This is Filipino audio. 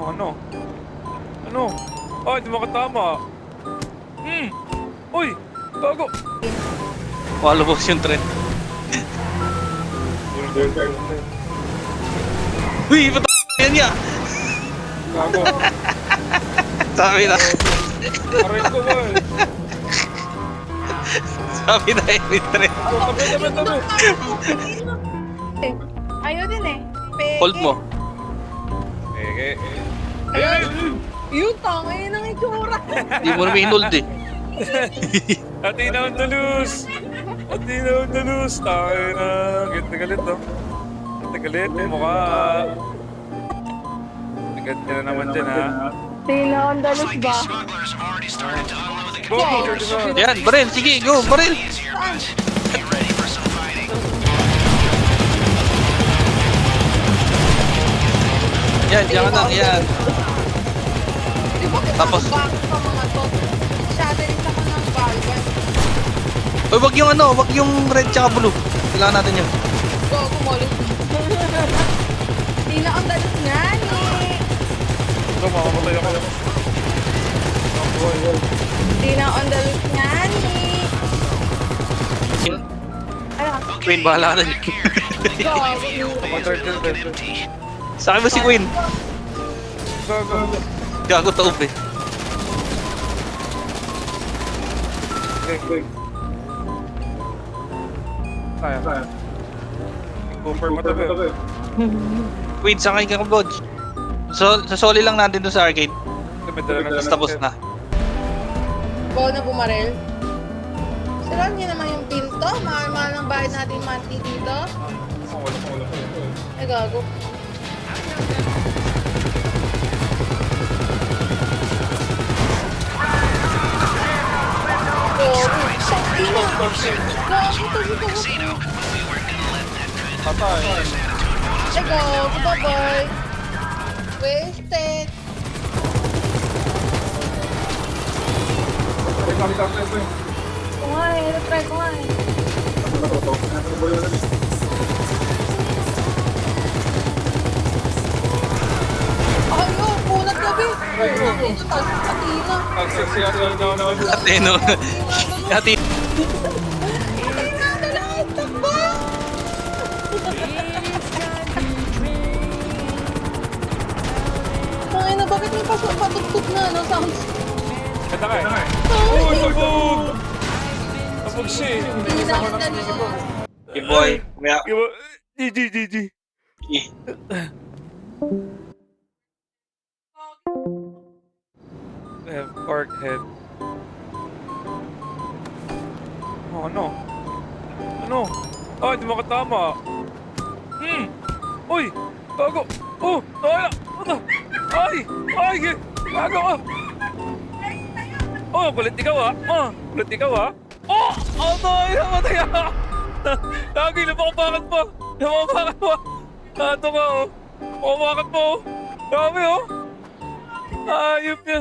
Ano? Ano? Ay, di makatama. Uy! Gago! Palubos yung trend. Uy, ba't yan niya? Gago! Sabi na. Aray ko ba eh? Sabi na yung trend. Tabi! Ayaw din eh. Peke. Hold mo. Eke. Ayun. Yun, tangay ng itsura. Hindi mo naman hinold eh. Atina on the loose! Atina on the loose! Tayo na. Galit na galit oh. Galit yung mukha. Galit ka na naman dyan ha. Tina on the loose ba? Go! Yan, baril. Sige, go, baril. Yan, diyan ka lang, yan. Di ba Tapos- bakit pa mga to? Shattering ako ng valve. Uy, wag yung ano, wag yung red tsaka blue. Kailangan natin yun. Go, kumulong. Tina on the loose nga ni. Ito, makamatay ako. Tina on the loose nga ni. Ano? Queen, bahala ka na. Go, Sa akin ba si Queen? Gago. Gago taob eh. Kaya. Cooper matabi. Queen, sakay ka ka, Bodge. So, sasoli lang natin doon sa arcade. Tapos na. Go na bumarel. Sarap niya naman yung pinto. Mahal-mahal ng bahay natin monthly dito. Ay, gago. Patay. Ay, gago ba, boy? Wasted. Kung nga eh, try ko nga eh. Ayun, punat gabi. Atina. Nagsiksi ako na. Ate, no? Ate, Atina, dalawa, takbo! Tangina, bakit may patugtog na, no? Sounds. Kata ka eh. Oh, Uy, sabog! Sabog siya eh. Hindi na ako hey boy. Kumaya. GG. Park head. Oh, ano? Ano? Ay, di makatama. Uy! Gago! Oh! Ay! Ano? Ay! Gago ka! Oh, kulit ikaw ah! Kulit ikaw ah! Oh! Oh, tayo! Namatay ako! Lagi, napakabakat pa! Napakabakat pa! Nato ka oh! Napakabakat pa oh! Grabe oh! Ayop niya!